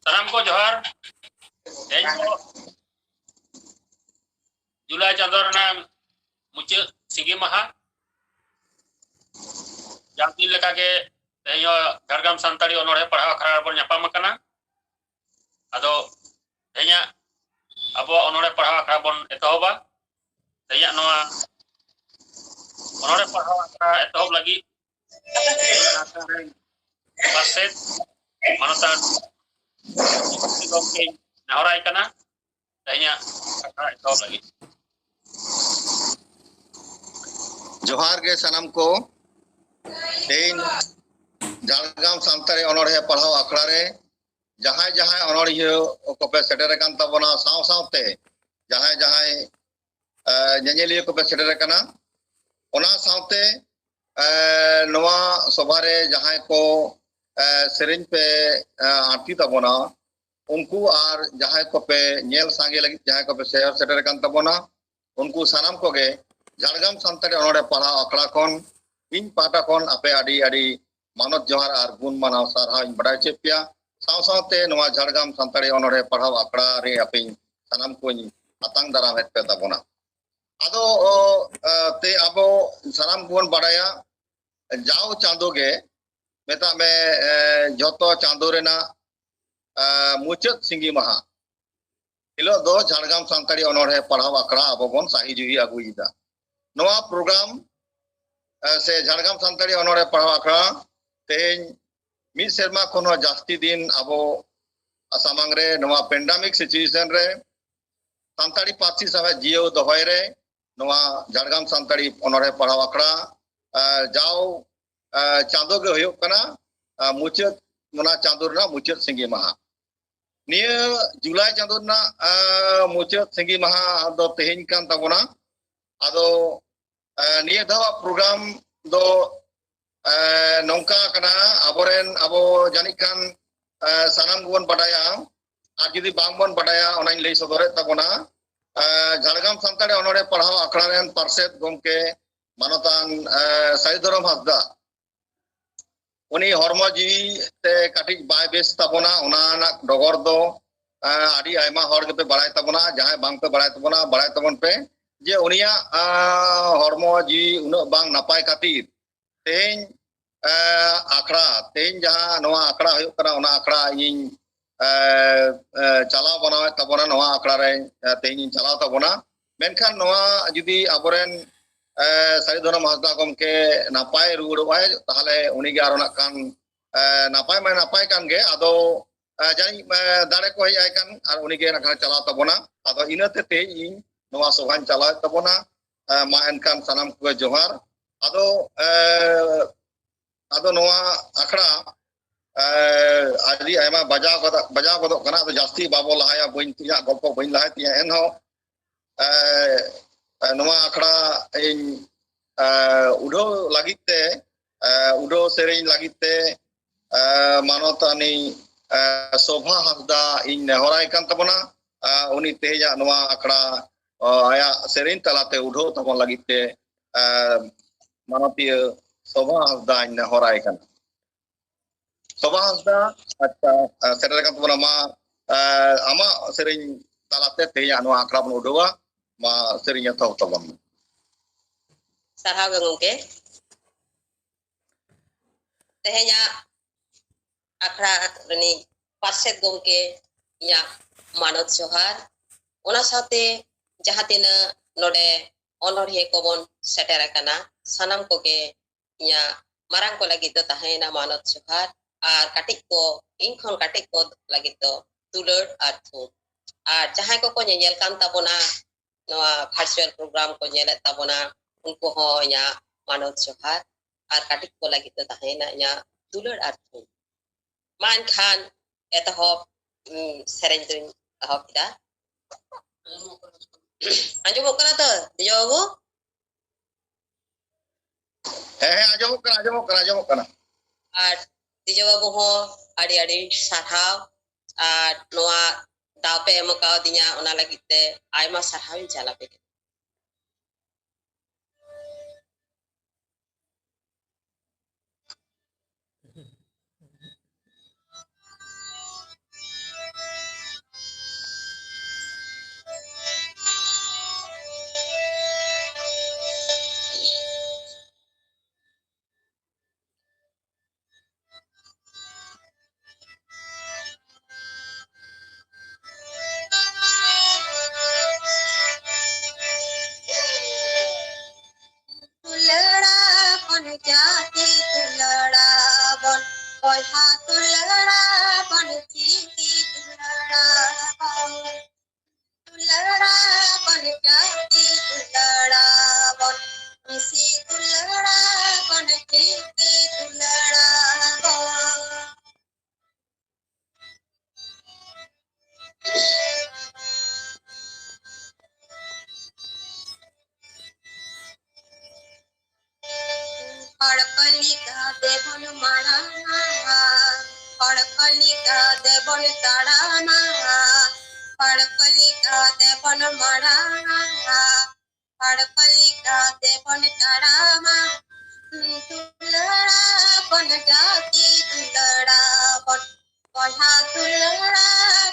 सानाम को जोहार जुलाई चांदो मुचाद सिंगी महा जाती लेका के झारग्राम सानताड़ी अनोढ़े पढ़ाव अखड़ा बन नापाम कना आदो तेया अब अनोढ़े पढ़ाव अखड़ा बन एतहबा तेया नोआ अनोढ़े पढ़ाव अखड़ा एतहब लगी पासेट मानतान गमके नहराय कना तेया अखड़ा एतहब लगी जोहार के सनम को तेन झारग्राम सानताड़ी अनोढ़े पढ़ाव अखड़ा रे जहां जहां अनोढ़िया को सेटर कान तबना साव सावते जहां जहां नेनेलिया को सेटर कना ओना सावते नवा सभा रे जहां को सेरिन पे आरती तबना उनको और जहां को पे नेल सांगे लगी जहां को पे शहर सेटर कान तबना उनको सनम को गे झारग्राम सानताड़ी अनोढ़े पढ़ाव अखड़ा कोन इन पाटा कोन आपे आडी आडी मानत जोहार और गुण मानाव सारहा इन बड़ाई चेपिया साव सावते नवा झारग्राम सानताड़ी अनोढ़े पढ़ाव अखड़ा रे आपे सनम को आतांग दाराम हेत पे तबना आदो ते अब सनम को बड़ाया जाओ चांदो गे मेता में जोतो चांदो रेना मुचाद सिंगी महा हिलो दो झारग्राम सानताड़ी अनोढ़े पढ़ाव अखड़ा अब बन साही जुही अगुईदा नवा प्रोग्राम से झारग्राम सानताड़ी अनोढ़े पढ़ाव अखड़ा तेज मिद सेरमा खन जास्ती दिन अब सामांग रे नवा पेंडेमिक सिचुएशन रे सानताड़ी पार्टी सभा जियो दहय रे नवा झारग्राम सानताड़ी अनोढ़े पढ़ाव अखड़ा जाओ चांदो गे होयो कना मुचाद मना चांदो रे मुचाद सिंगी महा निया जुलाई चांदो ना मुचाद सिंगी महा दो तेहेन कान तबना आदो निया धावा प्रोग्राम दो नौका कना अबोरेन अबो जानिक खान सानाम गुबन बडाया और जुदी बांग बन बडाया ओनाइन लई सदरे तबना झारग्राम सानताड़ी अनोढ़े पढ़ाव अखड़ा रेन पार्षद गमके मानतान साईधरम हांसदा उनी हरमो जीवी ते काटिज बाय बेस तबना ओना डगर दो आडी आयमा हर के पे बड़ाय तबना जहां बांग पे बड़ाय तबन पे जे उनिया हरमो जीवी उना बांग नापाय खातिर तेन आखड़ा तेन जहां नवा आखड़ा होयो कना ओना आखड़ा इन चलाव बनावे तबना नवा आखड़ा रे तेन चलाव तबना मेनखान नवा जुदी अबोरेन साईधरम हांसदा गमके नापाय रुवाड़ोय ताहले उनिगे आरो नाकान नापाय मा नापाय कान गे आदो जानी दाड़े को हेय कान और उनिगे नाकान चलाव तबना आदो इनाते ते इन नवा सभान चलाव तबना मा एनकान सनम को जोहार आदो आदो नवा आखड़ा आदि आयमा बजाव गदो कना आदो जास्ती बाबो लहाया बइन तिया गल्प बइन लहाय तिया एनहो नवा आखड़ा इन उडो लागिते उडो सेरेñ लागिते मानतानी शोभा हांसदा इन नेहराय कान तबना उनी तेजा नवा आखड़ा आया सेरेñ तलाते उडो तबन लागिते मानतीय शोभा हांसदा इन नेहराय कान शोभा हांसदा अच्छा सेरेñ कान तबना मा आमा सेरेñ तलाते तेजा नवा आखड़ा बन उडोवा मा सेरेñ तो तबन sarhaw gongke tehnya akhra reni parset gongke ya manot johar ona sate jahatina node onorhe kobon seter akana sanam koge ya marang ko lagi to tahena manot johar ar katik ko inkhon katik ko lagi to tulur ar thu ar jahay ko nyel kan tabona noa virtual program ko nyel tabona उनको हो या मानव जोहार और काटिक को लगी तो tahena या दुलर अर्थ मान खान एतहब सेरेñ तुन तहब दा anjum kana to dijogo ajom kana ar dijogo ho adi adi sarhaw ar noa dape emakaw dinya ona lagite aima sarhaw jalape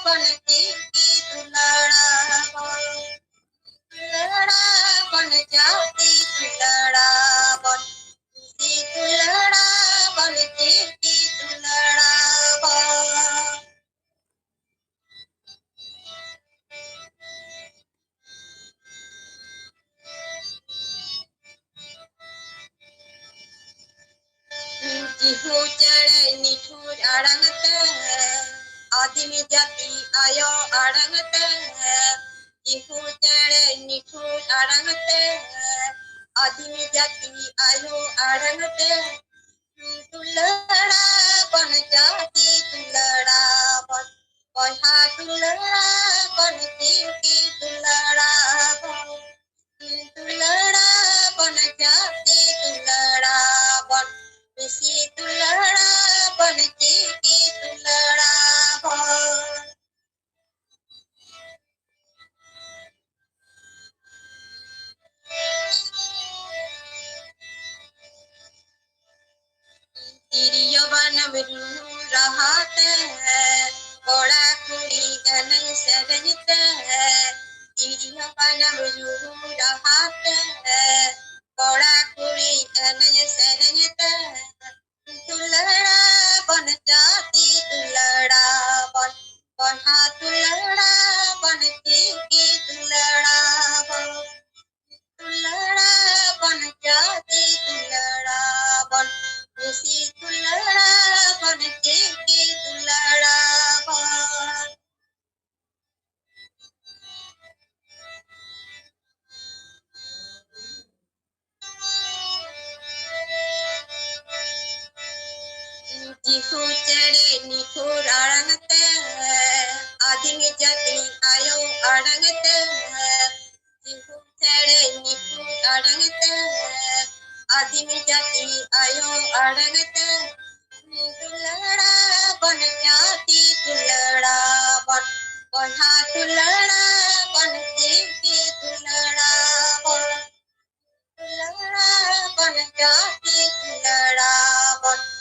बन चिट्ठी दुलड़ा बन जाती दुलड़ा बन सी दुलड़ा बन चिट्ठी दुलड़ा बन जिहू चढ़े निठुर अड़ंगते आदमी जाति आयो अड़ंगते जिहू चढ़े निठुर अड़ंगते आदमी जाति आयो अड़ंगते दुलड़ा बन जाती दुलड़ा बन बहा दुलड़ा बन चिट्ठी दुलड़ा बन दुलड़ा बन जाती दुलड़ा बन सी दुलड़ा बन चिट्ठी दुलड़ा बन तिरियो बन मिलू रहते हैं कोड़ा कुड़ी गनई सरजते हैं तिरियो बन मिलू रहते हैं कोड़ा कुड़ी गनई सरजते हैं दुलड़ा बन जाती दुलड़ा बन बहा दुलड़ा बन चिट्ठी दुलड़ा बन दुलड़ा बन जाती दुलड़ा बन सी दुलड़ा बन चिट्ठी दुलड़ा बन जिहू चढ़े निठुर अड़ंगते आदमी जाति आयो अड़ंगते जिहू चढ़े निठुर अड़ंगते आदमी जाति आयो अड़ंगते दुलड़ा बन जाती दुलड़ा बन बहा दुलड़ा बन चिट्ठी दुलड़ा बन दुलड़ा बन जाती दुलड़ा बन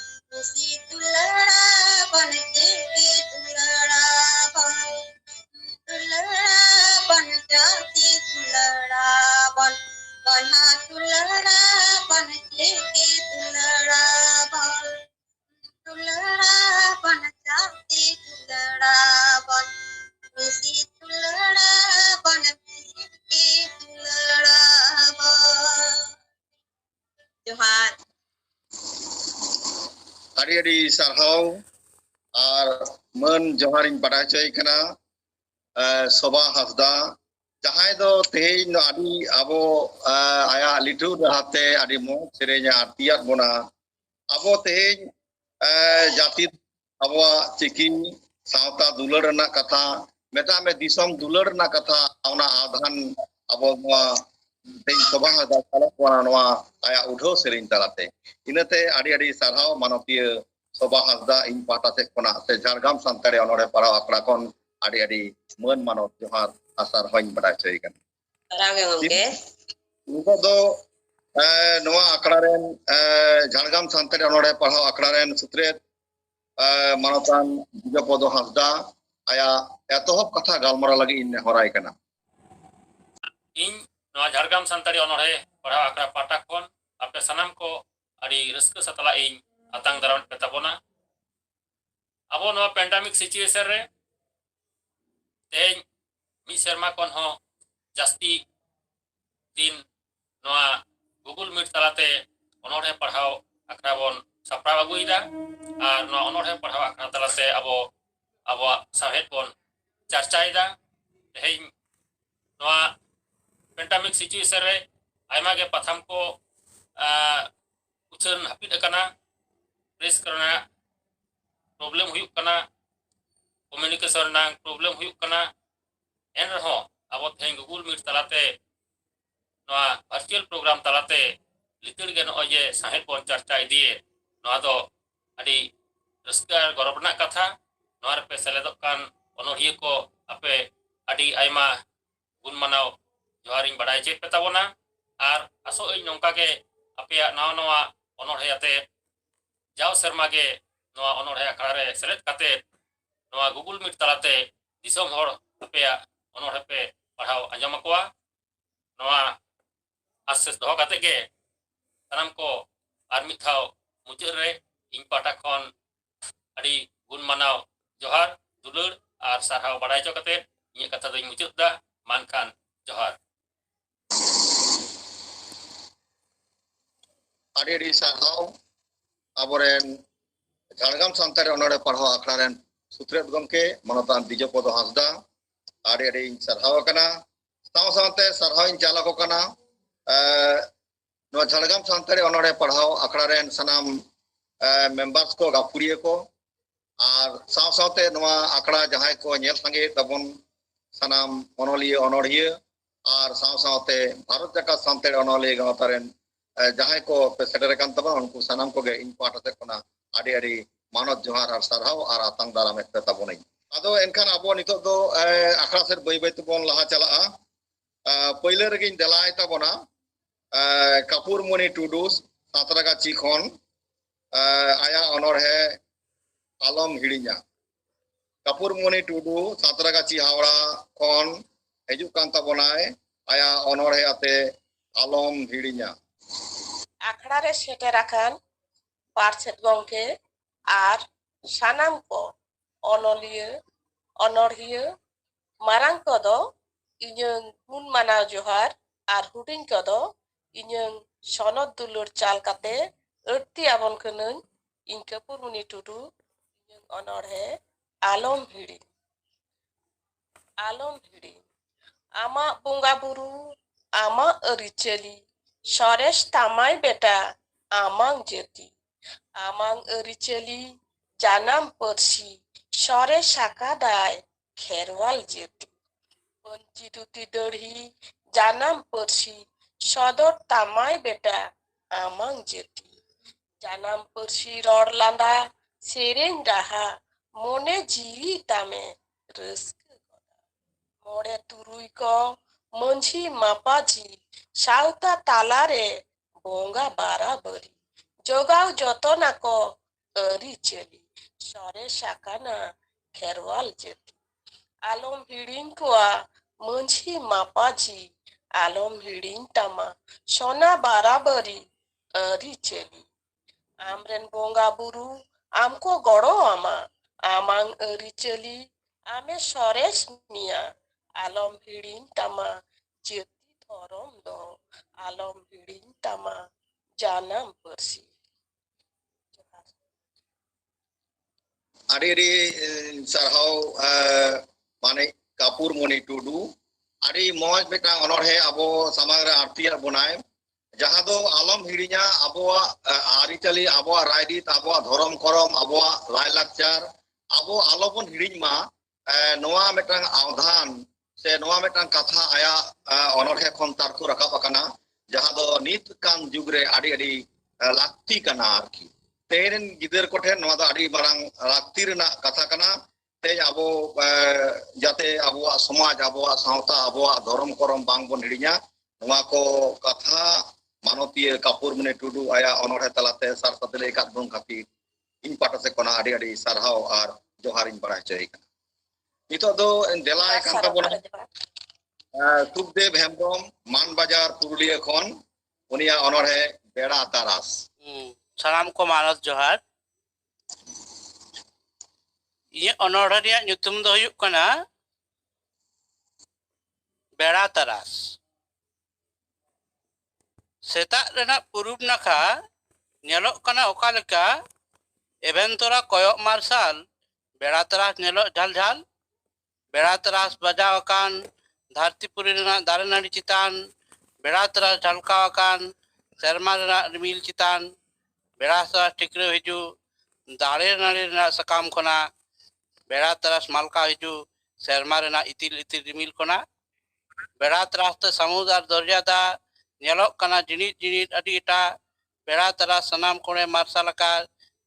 सी दुलड़ा बन चिट्ठी दुलड़ा बन दुलड़ा बन जाती दुलड़ा बन बहा दुलड़ा बन चिट्ठी दुलड़ा बन दुलड़ा बन जाती दुलड़ा बन सी दुलड़ा बन चिट्ठी दुलड़ा बन जोहार ᱟᱹᱰᱤ ᱟᱹᱰᱤ ᱥᱟᱨᱦᱟᱣ ᱟᱨ ᱢᱟᱹᱱ ᱡᱚᱦᱟᱨᱤᱧ ᱵᱟᱰᱟᱭ ᱦᱚᱪᱚᱭ ᱠᱟᱱᱟ ᱥᱚᱵᱟ ᱦᱟᱸᱥᱫᱟ ᱡᱟᱦᱟᱸᱭ ᱫᱚ ᱛᱮᱦᱮᱧ ᱫᱚ ᱟᱹᱰᱤ ᱟᱵᱚ ᱟᱭᱟᱜ ᱞᱤᱴᱷᱩᱨ ᱨᱟᱦᱟᱛᱮ ᱟᱹᱰᱤ ᱢᱚᱡᱽ ᱥᱮᱨᱮᱧ ᱟᱨᱛᱤᱭᱟᱫ ᱵᱚᱱᱟ ᱟᱵᱚ ᱛᱮᱦᱮᱧ ᱡᱟᱹᱛᱤ ᱟᱵᱚᱣᱟᱜ ᱪᱤᱠᱤ ᱥᱟᱶᱛᱟ ᱫᱩᱞᱟᱹᱲ ᱨᱮᱱᱟᱜ ᱠᱟᱛᱷᱟ ᱢᱮᱛᱟᱜ ᱢᱮ ᱫᱤᱥᱚᱢ ᱫᱩᱞᱟᱹᱲ ᱨᱮᱱᱟᱜ ᱠᱟᱛᱷᱟ ᱚᱱᱟ ᱟᱫᱷᱟᱱ ᱟᱵᱚ ᱱᱚᱣᱟ ᱛᱮᱦᱮᱧ ᱥᱚᱵᱟ ᱦᱟᱸᱥᱫᱟ ᱪᱟᱞᱟᱜ ᱠᱟᱱᱟ ᱱᱚᱣᱟ ᱟᱭᱟᱜ ᱩᱰᱷᱟᱹᱣ ᱥᱮᱨᱮᱧ ᱛᱟᱞᱟᱛᱮ ᱤᱱᱟᱹᱛᱮ ᱟᱹᱰᱤ ᱟᱹᱰᱤ ᱥᱟᱨᱦᱟᱣ ᱢᱟᱱᱚᱛᱤᱭᱟᱹ ᱥᱚᱵᱟ ᱦᱟᱸᱥᱫᱟ ᱤᱧ ᱯᱟᱦᱴᱟ ᱥᱮᱫ ᱠᱷᱚᱱᱟᱜ ᱥᱮ ᱡᱷᱟᱲᱜᱨᱟᱢ ᱥᱟᱱᱛᱟᱲᱤ ᱚᱱᱚᱬᱦᱮ ᱯᱟᱲᱦᱟᱣ ᱟᱠᱷᱲᱟ ᱠᱷᱚᱱ ᱟᱹᱰᱤ ᱟᱹᱰᱤ ᱢᱟᱹᱱ ᱢᱟᱱᱚᱛ ᱡᱚᱦᱟᱨ ᱟᱨ ᱥᱟᱨᱦᱟᱣᱤᱧ ᱵᱟᱰᱟᱭ ᱦᱚᱪᱚᱭ ᱠᱟᱱᱟ ᱥᱟᱨᱦᱟᱣ ᱜᱮ ᱜᱚᱢᱠᱮ ᱱᱤᱛᱚᱜ ᱫᱚ ᱱᱚᱣᱟ ᱟᱠᱷᱲᱟ ᱨᱮᱱ ᱡᱷᱟᱲᱜᱨᱟᱢ ᱥᱟᱱᱛᱟᱲᱤ ᱚᱱᱚᱬᱦᱮ ᱯᱟᱲᱦᱟᱣ ᱟᱠᱷᱲᱟ ᱨᱮᱱ ᱥᱩᱛᱨᱮᱫ ᱢᱟᱱᱚᱛᱟᱱ ᱵᱤᱡᱚᱯᱚᱫᱚ ᱦᱟᱸᱥᱫᱟ ᱟᱭᱟᱜ ᱮᱛᱚᱦᱚᱵ ᱠᱟᱛᱷᱟ ᱜᱟᱞᱢᱟᱨᱟᱣ ᱞᱟᱹᱜᱤᱫ ᱤᱧ ᱱᱮᱦᱚᱨᱟᱭ ᱠᱟᱱᱟ ᱤᱧ ᱱᱚᱣᱟ ᱡᱷᱟᱲᱜᱨᱟᱢ ᱥᱟᱱᱛᱟᱲᱤ ᱚᱱᱚᱬᱦᱮ ᱯᱟᱲᱦᱟᱣ ᱟᱠᱷᱲᱟ ᱯᱟᱦᱴᱟ ᱠᱷᱚᱱ ᱟᱯᱮ ᱥᱟᱱᱟᱢ ᱠᱚ ᱟᱹᱰᱤ ᱨᱟᱹᱥᱠᱟᱹ ᱥᱟᱛᱞᱟᱜ ᱤᱧ ᱟᱛᱟᱝ ᱫᱟᱨᱟᱢ ᱯᱮ ᱛᱟᱵᱚᱱᱟ ᱟᱵᱚ ᱱᱚᱣᱟ ᱯᱮᱱᱰᱟᱢᱤᱠ ᱥᱤᱪᱩᱭᱮᱥᱚᱱ ᱨᱮ ᱛᱮᱦᱮᱧ ᱢᱤᱫ ᱥᱮᱨᱢᱟ ᱠᱷᱚᱱ ᱦᱚᱸ ᱡᱟᱹᱥᱛᱤ दिन नवा गूगल मीट तलाते अनोढ़े पढ़ाव आखड़ा बन सापड़ाव अगुईदा और नवा अनोढ़े पढ़ाव आखड़ा तलाते अबो अबो साहेद बन चर्चाईदा तेहेñ नवा पेंटामिक सिचुएशन रे आयमा गे पथम को उछन हापिद अकना प्रेस करना प्रॉब्लम हुयुक कना कम्युनिकेशन ना प्रॉब्लम हुयुक कना एन रहो अबो तेहेñ गूगल मीट तलाते नवा वर्चुअल प्रोग्राम तलाते लितड़ गे नॉय साहेब बन चर्चा इदिए नवा दो अडी रस्का गौरवना कथा नवा पे सेलेदक कान अनोढ़िया को आपे अडी आयमा गुण मानाव जोहारिंग बड़ाई चेक पे ताबोना और आसो इन नौका के आपे नवा नवा अनोढ़ियाते जाव शर्मा गे नवा अनोढ़िया अखड़ा रे सेलेद काते नवा गूगल मीट तलाते दिसोम हर अपेया अनोढ़े पे पढ़ाव आंजम अकोवा नवा आसेस दोहो काते गे सानाम को आर मिद धाव मुचाद रे इन पाटा खन अड़ी गुण मानाव जोहार दुलड़ और सारहाव बाड़ाय चो काते इᱧᱟᱹᱜ कथा दोኝ मुचाद दा मानखान जोहार आड़ी सारहाव आबोरेन झाड़ग्राम सान्ताड़ी अनोढ़े पढ़ाव आखड़ा रेन सुत्रेद गमके मनोतान दिजोपद हांसदा आड़ी आड़ी सारहाव कना साव सावते सारहाव इन चाल को कना झाड़ग्राम सान्ताड़ी अनोढ़े पढ़ाव आखड़ा रेन सनाम मेंबर्स को गापुड़िया को और साव सावते नवा आखड़ा जहां को नेल संगे तबन सनाम अनोलिया अनोढ़िया और साव सावते भारत जाका सान्ताड़ी अनोलिया गावता रेन जहां को पे सेटर कान तबन उनको सनाम को गे इन पाटा से कोना आड़ी आड़ी मानव जोहार और सारहाव और आतंग दाराम पे तबनई आदो एनखान आबो नितो दो आखड़ा से बई बई तबन लहा चला पहिले रेगिन देलाय तबना कापुरमणि टुडू सातरागाची खन आया अनोढ़े आलम हिड़िया कापुरमणि टुडू सातरागाची हावड़ा खन हजू कान तबनाय आया अनोढ़े आते आलम हिड़िया आखड़ा रे सेटर आखान पार्सेट गंके आर सानाम को अनलिया अनढ़िया मारांग को दो इᱧᱟᱹᱝ गुण मानाव जोहार आर हुडिंग को दो इᱧᱟᱹᱝ सनद दुलुर चाल काते अड़ती आबन कनई इन कापुरमणि टुडू इᱧाᱹᱝ अनढ़े आलम हिड़ी आमा बोंगा बुरु आमा अरिचली सरेश तामाय बेटा आमांग जेती आमांग अरिचली जानाम परसी सरेश साकादाय खेरवाल जेती पंची दुती दढ़ी जानाम परसी सदर तामाय बेटा आमांग जेती जानाम परसी रड़ लांदा सेरेन राहा मोने जीवी तामे रस्के गदा मोड़े तुरुई को मंझी मापाजी साउता तालारे बोंगा बाराबरी जोगाव जतना को अरी चली सरे साकाना खेरवाल जेती आलम हिड़िंग कोआ मंझी मापाजी आलम हिड़िंग तामा सोना बाराबरी अरी चली आमरेन बोंगा बुरु आमको गड़ो आमा आमांग अरी चली आमे सरेस मिया आलम हिड़िंग तामा जेती धरम दो आलम हिड़िंग तामा जानाम परसी आड़ी आड़ी सारहाव माने कापुरमणि टुडू आड़ी मौज बेटा अनोढ़े आबो समाज रे आरतिया बनाय जहां दो आलम हिड़िया आबो आरिचाली आबो रायरीत आबो धरम करम आबो लाय लाकचार आबो आलोबन हिड़िज मा नोआ मेटांग आवधान से नोआ मेटांग कथा आया अनोढ़े खन तारको रकाब अकना जहां दो नित कान जुग रे आड़ी आड़ी लाक्ति कना आरकी तेरेन गिदर कोठे नोआ दो आड़ी मारांग लाक्ति रेना कथा कना ते आबो जाते आबो समाज आबो सावता आबो धरम करम बांग बन हिड़िया नोआ को कथा मानवीय कापुरमणि टुडू आया अनोढ़े तलाते सार सतले एकात बन खातिर इन पाटा से कोना आड़ी आड़ी सारहाव और जोहार इन बड़ा चई कना नितो दो देलाय कान तबोना सुखदेव हेमब्रम मान बाजार पुरुलिया खन उनिया अनोढ़े बेड़ा तारास सानाम को मानस जोहार ये अनोढ़े रिया ᱧᱩᱛᱩᱢ दो हुयुग कना बेड़ा तारास सेता रेना पुरुब नाखा नेलोक कना ओका लेका एवेंतोरा कोयक मार्शल बेड़ा तारास नेलोक झाल झाल बेड़ा तारास बजाव कान धरतीपुरी रेना दारे नाड़ी चितान बेड़ा तारास झलकाव कान सेरमा रेना रिमिल चितान बेड़ा तारास टिकरे हिजू दारे नाड़ी रेना सकाम खना बेड़ा तारास मालका हिजू सेरमा रेना इतिल इतिल रिमिल खना बेड़ा तारास ते समुद्र दरिया दा नेलोक कना जिनित जिनित अडी इटा बेड़ा तारास सनाम कोणे मार्शल का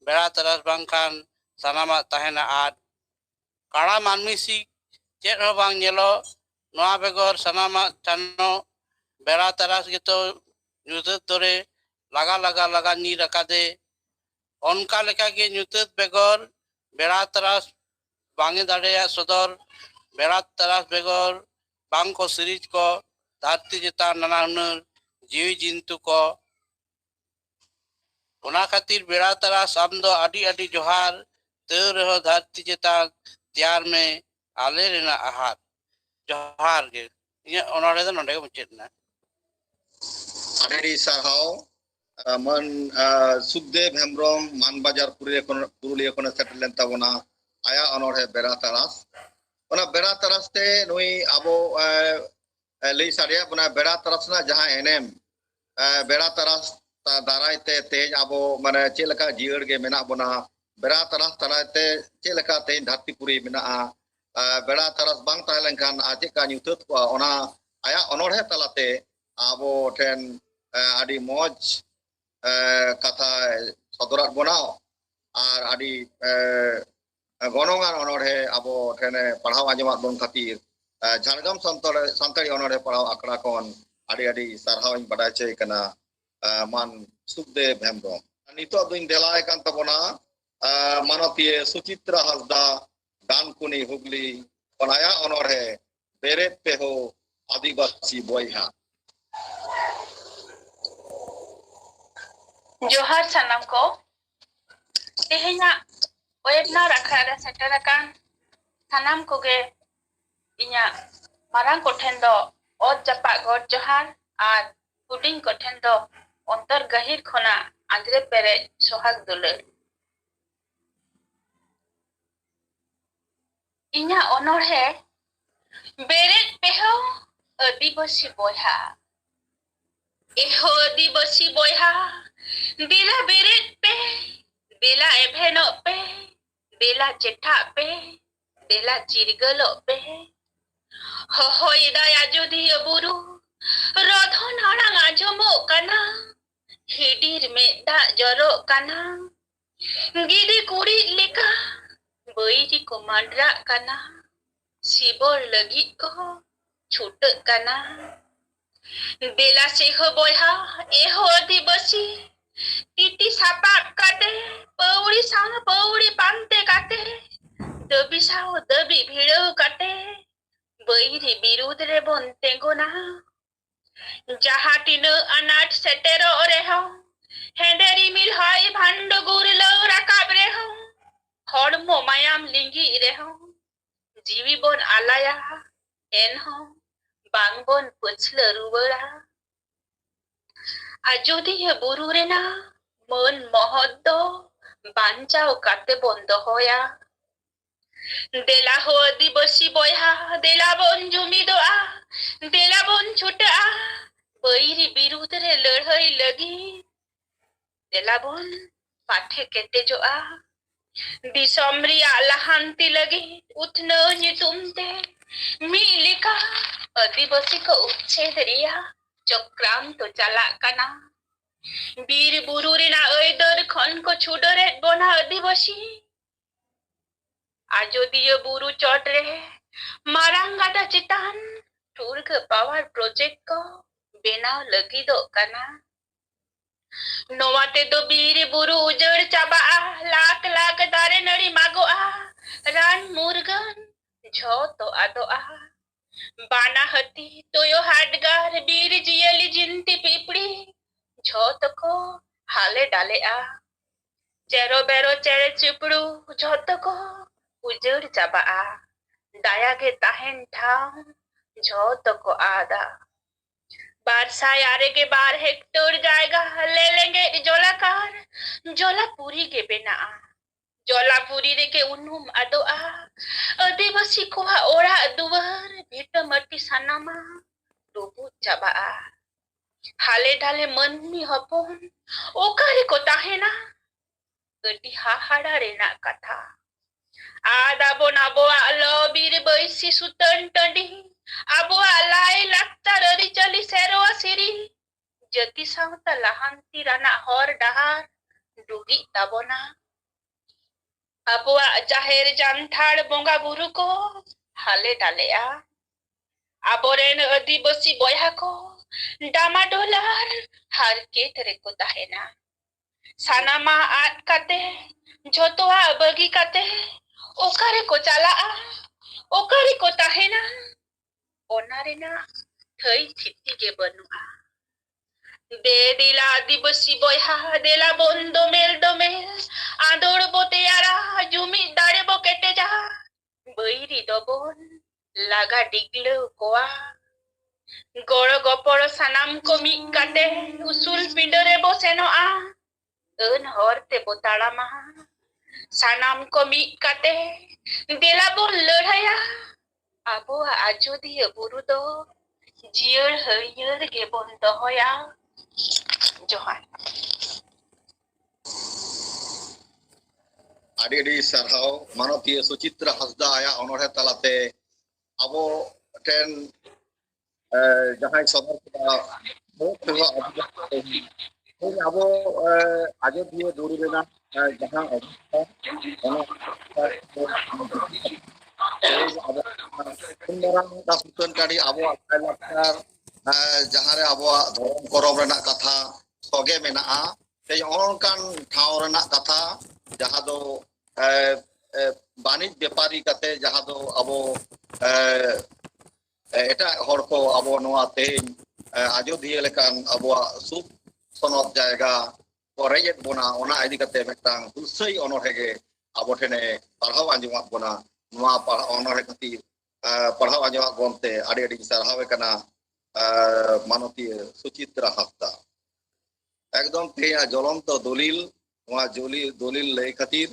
बेड़ा तारास बांखान सनामा तहेना आद काड़ा मानमिसी चेत हो बांग नेलो नोआ बेगोर सनामा चानो बेड़ा तारास गेतो ᱧᱩᱛᱟᱹᱛ दरे लगा लगा लगा नी रकादे ओनका लेका गे ᱧᱩᱛᱟᱹᱛ बेगोर बेड़ा तारास बांगे दाड़ेया सदर बेड़ा तरास बेगर बांग को सिरिज को धरती चेतान नाना हुनर जीवी जिंतु को ओना खातिर बेड़ा तरास आम दो आदि आदि जोहार तौ रहो धरती चेतान त्यार में आले रेना आहार जोहार के ये ओनोड़े दो नोड़े को मुचेत ना आड़ी सारहाव मन सुखदेव हेम्ब्रम मानबाजार पुरुलिया कोने सेटल लेन ताबोना आया अनोड़े बेड़ा तरास ओना बेड़ा तरास ते नुई आबो लई साडिया बना बेड़ा तरास ना जहां एनएम बेड़ा तरास दाराय ते तेज आबो माने चेलका जियड़ गे मेना बना बेड़ा तरास तराय ते चेलका ते धरतीपुरी मेना बेड़ा तरास बांग ताहलेन खान आजे का न्यूतत को ओना आया अनोड़े तलाते आबो ठेन आदि मौज कथा सदरात बनाओ और आदि गणोंगान अनोड़े आबो ठेने पढ़ाव आजमात बन खातिर झारग्राम सानताड़ी अनोड़े पढ़ाव आकड़ा कोन आदि आदि सारहाव बड़ाय चे कना मान सुखदेव हेम्ब्रम नितो दुइन देलाय कान तबोना मानतीय सुचित्रा हासदा दानकुनी हुगली बनाया अनोड़े बेरेत पे हो आदिवासी बोयहा जोहार सनम को तेहेना वेबनार अखड़ा सेटरकान सनम को गे इया मारांग को ठेन दो ओद जपा गोड जोहार आर हुडिंग को ठेन दो अंतर गहिर खोना आंद्रे पेरे सोहाग दुले इया ओनोर है बेरेत पेहो आदिवासी बोयहा एहो आदिवासी बोयहा दिला बेरेत पे दिला एभेनो पे दिला जेठा पे दिला चिरगलो पे हो इदाया जुदी बुरु रोधो नाना आजमो कना हिडीर में दा जरो कना गिदी कुड़ी लेका बैरी को मांडरा कना सिबोर लगी को छूट कना बेला से हो बोयहा एहो आदिवासी टीटी सापाप काटे पौड़ी साव पौड़ी पांते काटे दबी साव दबी भिड़ो काटे बैरी बिरुद रे बनते गोना जहाँ तीन अनाट सेटेरो रे हो हेंडेरी मिल हाय भांडो गुर लो रकाब रे हो हड़मो मायाम लिंगी रे हो जीवी बन आलाया एन हो बांगबन पछल रुवड़ा आजोदी बुरु रेना मन महद बांचाओ काते बंद होया देला हो आदिवासी बोयहा देला बन जुमिदोआ देला बन छुटा बैरी बिरुद रे लड़ाई लगी देला बन पाठे केटे जोआ दिसमरी आलाहांती लगी उठनो नितुमते मिलिका आदिवासी को उच्छेद रिया चक्रांत चला कना बीर बुरु रेना ऐदर खन को छुडरे बना आदिवासी आजोदीय बुरु चोट रे मारांगाटा चितान टूर्ग पावर प्रोजेक्ट को बेनाव लगी दो कना नोवाते दो बीर बुरु उजड़ चाबा लाख लाख दारे नड़ी मागो रान मुर्गन झो तो आदो बाना हती तोयो हाडगार बीर जियली जिंती पीपड़ी झोत को हाले डाले चेरो बेरो चेरे चिपड़ू झोत को उजड़ चाबा दाया के ताहेन ठाव झोत को आदा बारसा यारे के 12 हेक्टेयर जाएगा ले लेंगे जोलाकार जोलापुरी के बिना जोलापुरी रे के उन्नुम अदो आदिवासी को ओरा दुवर भेट मटी सनामा डोबू चाबा हाले ढाले मनमी हपन ओकारे को ताहेना गड्डी हाहाड़ा रेना कथा आदा बोना बोआ लो बीर बैसी सुतन टंडी आबो आलाई लाक्तार री चली सेरोआ सिरी जति सावता लहांती राना हर डहार डुगी ताबोना आबो जाहेर जानथाड़ बोंगा बुरु को हाले डालेया आबोरेन आदिवासी बोया को डामा डोलार हर के तेरे को ताहेना सानामा आट काते झोतोआ बगी काते ओकारे को चला okari ko tahena ona rena thai thiti ge banua de dila adibasi boyha dela bondo mel domel ador boteara jumi dare bo kete ja bairi dobon laga diglo koa goro goporo sanam ko mi kate usul pindore bo senoa eun horte botala ma sanam ko mi kate dela bo lerhaya abo ajodiya buru do jier heuyer ge bon dohoya Johan. ᱟᱹᱰᱤ ᱥᱟᱨᱦᱟᱣ ᱢᱟᱱᱚᱛᱤᱭᱟᱹ ᱥᱩᱪᱤᱛᱨᱟ ᱦᱟᱸᱥᱫᱟ ᱟᱭᱟᱜ ᱚᱱᱚᱬᱦᱮ ᱛᱟᱞᱟᱛᱮ ᱟᱵᱚ ᱴᱷᱮᱱ ᱡᱟᱦᱟᱸᱭ ᱥᱚᱫᱚᱨ ᱠᱮᱫᱟ ᱟᱵᱚ ᱟᱡᱚᱫᱤᱭᱟᱹ ᱵᱩᱨᱩ ᱨᱮᱱᱟᱜ ᱡᱟᱦᱟᱸ ᱚᱵᱚᱥᱛᱷᱟ ᱚᱱᱟ ᱟᱵᱚ ᱥᱩᱛᱟᱹᱱ ᱴᱟᱺᱰᱤ ᱟᱵᱚᱣᱟᱜ ᱞᱟᱭᱼᱞᱟᱠᱪᱟᱨ ᱡᱟᱦᱟᱸᱨᱮ ᱟᱵᱚᱣᱟᱜ ᱫᱷᱚᱨᱚᱢ ᱠᱚᱨᱚᱢ ᱨᱮᱱᱟᱜ ᱠᱟᱛᱷᱟ ᱥᱚᱜᱮ ᱢᱮᱱᱟᱜᱼᱟ ᱚᱱᱠᱟᱱ ᱴᱷᱟᱶ ᱨᱮᱱᱟᱜ ᱠᱟᱛᱷᱟ ᱡᱟᱦᱟᱸ ᱫᱚ ᱵᱟᱹᱱᱤᱡᱽ ᱵᱮᱯᱟᱨᱤ ᱠᱟᱛᱮ ᱡᱟᱦᱟᱸ ᱫᱚ ᱟᱵᱚ ᱮᱴᱟᱜ ᱦᱚᱲ ᱠᱚ ᱟᱵᱚ ᱱᱚᱣᱟ ᱛᱮᱦᱮᱧ ᱟᱡᱚᱫᱤᱭᱟᱹ ᱞᱮᱠᱟᱱ ᱟᱵᱚᱣᱟᱜ ᱥᱩᱠ ᱥᱚᱱᱚᱛ ᱡᱟᱭᱜᱟ ᱠᱚ ᱨᱮᱡᱮᱫ ᱵᱚᱱᱟ ᱚᱱᱟ ᱤᱫᱤ ᱠᱟᱛᱮ ᱢᱤᱫᱴᱟᱝ ᱦᱩᱞᱥᱟᱹᱭ ᱚᱱᱚᱬᱦᱮ ᱜᱮ ᱟᱵᱚ ᱴᱷᱮᱱᱮ ᱯᱟᱲᱦᱟᱣ ᱟᱸᱡᱚᱢᱟᱫ ᱵᱚᱱᱟ ᱱᱚᱣᱟ ᱚᱱᱚᱬᱦᱮ ᱠᱷᱟᱹᱛᱤᱨ ᱯᱟᱲᱦᱟᱣ ᱟᱸᱡᱚᱢᱟᱫ ᱵᱚᱱᱛᱮ ᱟᱹᱰᱤ ᱥᱟᱨᱦᱟᱣᱮ ᱠᱟᱱᱟ ᱢᱟᱱᱚᱛᱤᱭᱟᱹ ᱥᱩᱪᱤᱛᱨᱟ ᱦᱟᱸᱥᱫᱟ ᱮᱠᱫᱚᱢ ᱛᱮᱦᱮᱧᱟᱜ ᱡᱚᱞᱚᱱᱛᱚ দলিল ᱱᱚᱣᱟ দলিল ᱞᱟᱹᱭ ᱠᱷᱟᱹᱛᱤর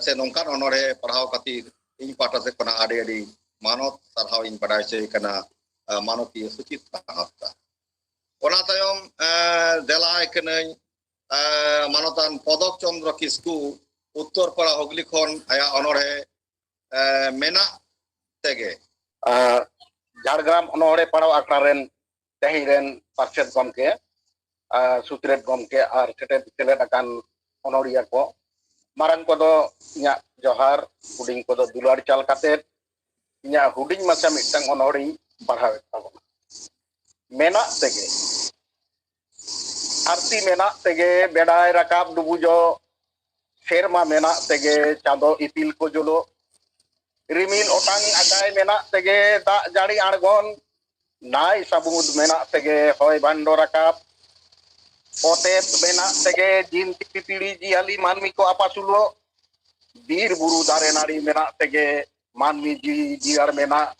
ᱥᱮ ᱱᱚᱝᱠᱟᱱ ᱚᱱᱚᱬᱦᱮ ᱯᱟᱲᱦᱟᱣ ᱠᱷᱟᱹᱛᱤর ᱤᱧ ᱯᱟᱦᱴᱟ ᱥᱮᱫ ᱠᱷᱚᱱᱟᱜ ᱟᱹᱰᱤ ᱢᱟᱱᱚᱛ ᱥᱟᱨᱦᱟᱣ ᱤᱧ ᱵᱟᱰᱟᱭ ᱦᱚᱪᱚᱭ ᱠᱟᱱᱟ ᱢᱟᱱᱚᱛᱤᱭᱟᱹ ᱥᱩᱪᱤᱛᱨᱟ ᱦᱟᱸᱥᱫᱟ ᱚᱱᱟ ᱛᱟᱭᱚᱢ ᱫᱮᱞᱟᱭ ᱠᱟᱹᱱᱟᱹᱧ ᱢᱟᱱᱚᱛᱟᱱ ᱯᱚᱫᱚᱠ ᱪᱚᱱᱫᱨᱚ ᱠᱤᱥᱠᱩ ᱩᱛᱛᱚᱨ ᱯᱟᱲᱟ ᱦᱩᱜᱽᱞᱤ ᱠᱷᱚᱱ ᱟᱭᱟᱜ ᱚᱱᱚᱬᱦᱮ ᱢᱮᱱᱟᱜ ᱛᱮᱜᱮ ঝাড়গ্রাম অনড়হে পড়াও আখড়া রেন তেহিᱧ রেন ᱯᱟᱨᱥᱮᱫ ᱜᱚᱢᱠᱮ ᱥᱩᱛᱨᱮᱛ ᱜᱚᱢᱠᱮ ᱟᱨ ᱥᱮᱞᱮᱫ ᱟᱠᱟᱱ ᱚᱱᱚᱲᱤᱭᱟᱹ ᱠᱚ ᱢᱟᱨᱟᱝ ᱠᱚᱫᱚ ᱤᱧᱟᱹᱜ ᱡᱚᱦᱟᱨ ᱦᱩᱰᱤᱧ ᱠᱚᱫᱚ ᱫᱩᱞᱟᱹᱲ ᱪᱟᱞ ᱠᱟᱛᱮᱫ ᱤᱧᱟᱹᱜ ᱦᱩᱰᱤᱧ ᱢᱟᱪᱷᱟ ᱢᱤᱫᱴᱟᱝ ᱚᱱᱚᱲᱤᱧ ᱯᱟᱲᱦᱟᱣᱮᱫ ᱛᱟᱵᱚᱱᱟ ᱢᱮᱱᱟᱜ ᱛᱮᱜᱮ ᱫᱷᱟᱹᱨᱛᱤ ᱢᱮᱱᱟᱜ ᱛᱮᱜᱮ ᱵᱮᱲᱟᱭ ᱨᱟᱠᱟᱵ ᱰᱩᱵᱩᱡᱚᱜ ᱥᱮᱨᱢᱟ ᱢᱮᱱᱟᱜ ᱛᱮᱜᱮ ᱪᱟᱸᱫᱚ ᱤᱯᱤᱞ ᱠᱚ ᱡᱩᱞᱩᱜ ᱨᱤᱢᱤᱞ ᱚᱴᱟᱝ ᱟᱠᱟᱭ ᱢᱮᱱᱟᱜ ᱛᱮᱜᱮ ᱫᱟᱜ ᱡᱟᱹᱲᱤ ᱟᱬᱜᱚᱱ ᱱᱟᱭ ᱥᱟᱹᱢᱩᱫ ᱢᱮᱱᱟᱜ ᱛᱮᱜᱮ ᱦᱚᱭ ᱵᱷᱟᱱᱰᱚ ᱨᱟᱠᱟᱵ ᱚᱛᱮᱛ ᱢᱮᱱᱟᱜ ᱛᱮᱜᱮ ᱡᱤᱱᱛᱤ ᱯᱤᱯᱤᱲᱤ ᱡᱤᱭᱟᱹᱞᱤ ᱢᱟᱹᱱᱢᱤ ᱠᱚ ᱟᱯᱟᱥᱩᱞᱚᱜ ᱵᱤᱨ ᱵᱩᱨᱩ ᱫᱟᱨᱮ ᱱᱟᱹᱲᱤ ᱢᱮᱱᱟᱜ ᱛᱮᱜᱮ ᱢᱟᱹᱱᱢᱤ ᱡᱤᱣᱤ ᱡᱤᱭᱟᱹᱲ ᱢᱮᱱᱟᱜ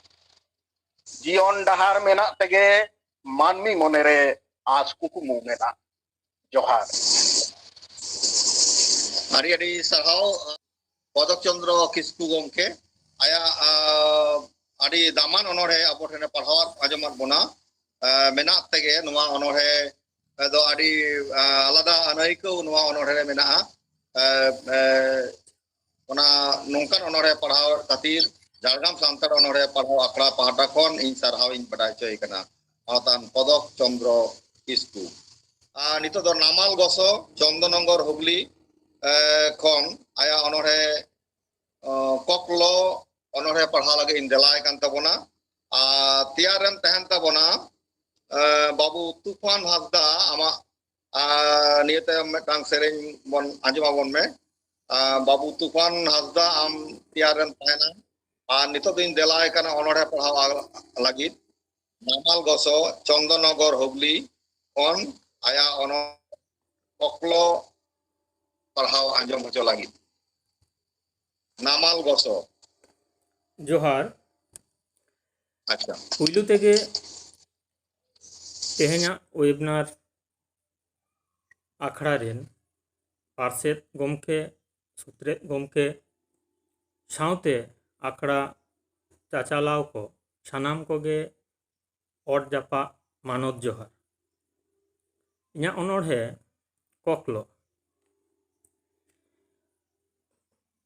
ᱡᱤᱭᱚᱱ ᱰᱟᱦᱟᱨ ᱢᱮᱱᱟᱜ ᱛᱮᱜᱮ ᱢᱟᱹᱱᱢᱤ ᱢᱚᱱᱮᱨᱮ ᱟᱸᱥ ᱠᱩᱠᱢᱩ ᱢᱮᱱᱟᱜ ᱡᱚᱦᱟᱨ ᱟᱹᱰᱤ ᱥᱟᱨᱦᱟᱣ ᱯᱚᱫᱚᱠ ᱪᱚᱱᱫᱨᱚ ᱠᱤᱥᱠᱩ ᱜᱚᱢᱠᱮ ᱟᱭᱟᱜ ᱟᱹᱰᱤ ᱫᱟᱢᱟᱱ ᱚᱱᱚᱬᱦᱮ ᱟᱵᱚ ᱴᱷᱮᱱ ᱯᱟᱲᱦᱟᱣ ᱟᱸᱡᱚᱢᱟᱫ ᱵᱚᱱᱟ ᱢᱮᱱᱟᱜ ᱛᱮᱜᱮ ᱱᱚᱣᱟ ᱚᱱᱚᱬᱦᱮ ᱫᱚ ᱟᱹᱰᱤ ᱟᱞᱟᱫᱟ ᱟᱹᱱᱟᱹᱭᱠᱟᱹᱣ ᱱᱚᱣᱟ ᱚᱱᱚᱬᱦᱮ ᱨᱮ ᱢᱮᱱᱟᱜᱼᱟ ᱚᱱᱟ ᱱᱚᱝᱠᱟᱱ ᱚᱱᱚᱬᱦᱮ ᱯᱟᱲᱦᱟᱣ ᱠᱷᱟᱹᱛᱤᱨ ঝাড়গ্রাম ᱥᱟᱱᱛᱟᱲ ᱚᱱᱚᱬᱦᱮ ᱯᱟᱲᱦᱟᱣ ᱟᱠᱷᱲᱟ ᱯᱟᱦᱴᱟ ᱠᱷᱚᱱ ᱤᱧ ᱥᱟᱨᱦᱟᱣ ᱤᱧ ᱵᱟᱰᱟᱭ ᱦᱚᱪᱚᱭ ᱠᱟᱱᱟ ᱢᱟᱱᱚᱛᱟᱱ ᱯᱚᱫᱚᱠ ᱪᱚᱱᱫᱨᱚ ᱠᱤᱥᱠᱩ ᱱᱤᱛᱚᱜ ᱫᱚ ᱱᱟᱢᱟᱞ ᱜᱚᱥᱚ ᱪᱚᱱᱫᱚᱱᱚᱜᱚᱨ ᱦᱩᱜᱽᱞᱤ ᱠᱷᱚᱱ ᱟᱭᱟᱜ ᱚᱱᱚᱬᱦᱮ ᱠᱚᱠᱞᱚ ᱚᱱᱚᱬᱦᱮ ᱯᱟᱲᱦᱟᱣ ᱞᱟᱹᱜᱤᱫ ᱤᱧ ᱫᱮᱞᱟᱭ ᱠᱟᱱ ᱛᱟᱵᱚᱱᱟ ᱟᱨ ᱛᱮᱭᱟᱨᱮᱢ ᱛᱟᱦᱮᱱ ᱛᱟᱵᱚᱱᱟ ᱵᱟᱵᱩ ᱛᱩᱯᱷᱟᱱ ᱦᱟᱸᱥᱫᱟ ᱟᱢᱟᱜ ᱱᱤᱭᱟᱹ ᱛᱟᱭᱚᱢ ᱢᱤᱫᱴᱟᱝ ᱥᱮᱨᱮᱧ ᱵᱚᱱ ᱟᱸᱡᱚᱢᱟᱵᱚᱱ ᱢᱮ ᱵᱟᱵᱩ ᱛᱩᱯᱷᱟᱱ ᱦᱟᱸᱥᱫᱟ ᱟᱢ ᱛᱮᱭᱟᱨᱮᱢ ᱛᱟᱦᱮᱱᱟ ᱟᱨ ᱱᱤᱛᱚᱜ ᱫᱚᱧ ᱫᱮᱞᱟᱭ ᱠᱟᱱᱟ ᱚᱱᱚᱬᱦᱮ ᱯᱟᱲᱦᱟᱣ ᱞᱟᱹᱜᱤᱫ ᱱᱟᱢᱟᱞ ᱜᱚᱥᱚ ᱪᱚᱱᱫᱚᱱᱚᱜᱚᱨ ᱦᱩᱜᱽᱞᱤ ᱠᱷᱚᱱ ᱟᱭᱟᱜ ᱠᱚᱠᱞᱚ ᱯᱟᱲᱦᱟᱣ ᱟᱸᱡᱚᱢ ᱦᱚᱪᱚ ᱞᱟᱹᱜᱤᱫ नामाल गोसो जोहार अच्छा पुइलू तेगे तेहेña वेबिनार आखड़ा रेन पार्सेद गमके सुत्रेत गमके साउते आखड़ा चाचालाव को सानाम कोगे ओट जापा मानत जोहार इña अनोढ़े ककलो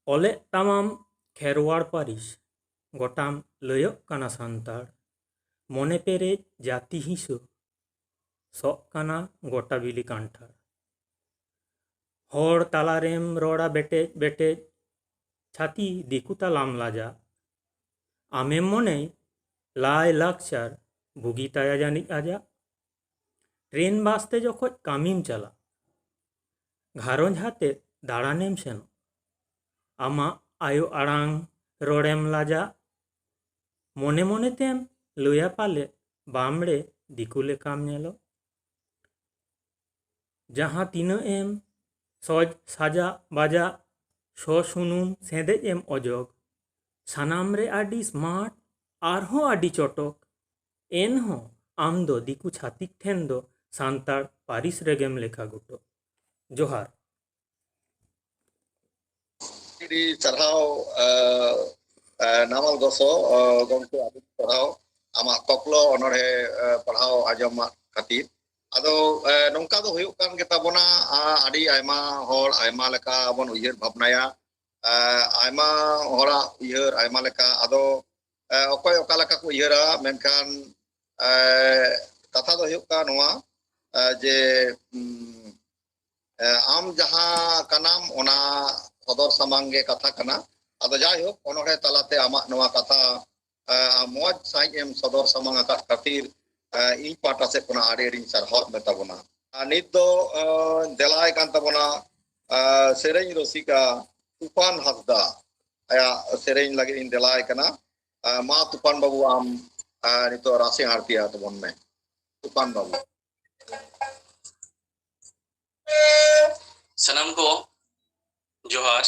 ओले तमाम खेरवाड़ पारिस गोटाम लयक काना सान्ताड़ मने पेरे जाति हिसो सक काना गोटा बिली कांठाड़ हर तालारेम रोड़ा बेटे बेटे छाती दिकु तालाम लाजा आमेम मने लाई लाक्चार बुगी ताया जानी आजा ट्रेन बासते जखोज कामीम चला घारोंज हाते दाड़ानेम सेनो आमा आयो आड़ांग रोड़ेम लाजा मने मने तेम लया पाले बामड़े दिकु लेकाम नेलो जहाँ तीना एम सज साजा बाजा सो सुनुम सेंदेज एम अजोग सानाम रे आडी स्मार्ट आरहों आडी चटक एनहों आम दो दिकु छातिक ठेन दो सान्ताड़ पारिस रेगेम लेखा गुटो जोहार ᱟᱹᱰᱤ ᱥᱟᱨᱦᱟᱣ ᱱᱟᱢᱟᱞ ᱜᱚᱥᱚ ᱜᱚᱢᱠᱮ ᱟᱹᱰᱤ ᱥᱟᱨᱦᱟᱣ ᱟᱢᱟᱜ ᱠᱚᱠᱞᱚ ᱚᱱᱚᱬᱦᱮ ᱯᱟᱲᱦᱟᱣ ᱟᱸᱡᱚᱢᱟᱜ ᱠᱷᱟᱹᱛᱤᱨ ᱟᱫᱚ ᱱᱚᱝᱠᱟ ᱫᱚ ᱦᱩᱭᱩᱜ ᱠᱟᱱ ᱜᱮᱛᱟᱵᱚᱱᱟ ᱟᱹᱰᱤ ᱟᱭᱢᱟ ᱦᱚᱲ ᱟᱭᱢᱟ ᱞᱮᱠᱟ ᱵᱚᱱ ᱩᱭᱦᱟᱹᱨ ᱵᱷᱟᱵᱽᱱᱟᱭᱟ ᱟᱭᱢᱟ ᱦᱚᱲᱟᱜ ᱩᱭᱦᱟᱹᱨ ᱟᱭᱢᱟ ᱞᱮᱠᱟ ᱟᱫᱚ ᱚᱠᱚᱭ ᱚᱠᱟ ᱞᱮᱠᱟ ᱠᱚ ᱩᱭᱦᱟᱹᱨᱟ ᱢᱮᱱᱠᱷᱟᱱ ᱠᱟᱛᱷᱟ ᱫᱚ ᱦᱩᱭᱩᱜ ᱠᱟᱱᱟ ᱱᱚᱣᱟ ᱡᱮ ᱟᱢ ᱡᱟᱦᱟᱸ ᱠᱟᱱᱟᱢ ᱚᱱᱟ सदर सामांगे कथा कना अदो जाय हो ओनोडे तलाते आमा नवा कथा मौज साइज एम सदर सामांग आकात खातिर इन पाटा से कोना आडे रिन सरहत मेताबोना नित दो देलाय कान तबोना सेरेन रसिका तूफान हसदा आया सेरेन लगे इन देलाय कना मा तूफान बाबू आम नितो रासे हारतिया तबोन में तूफान बाबू सनम को जोहार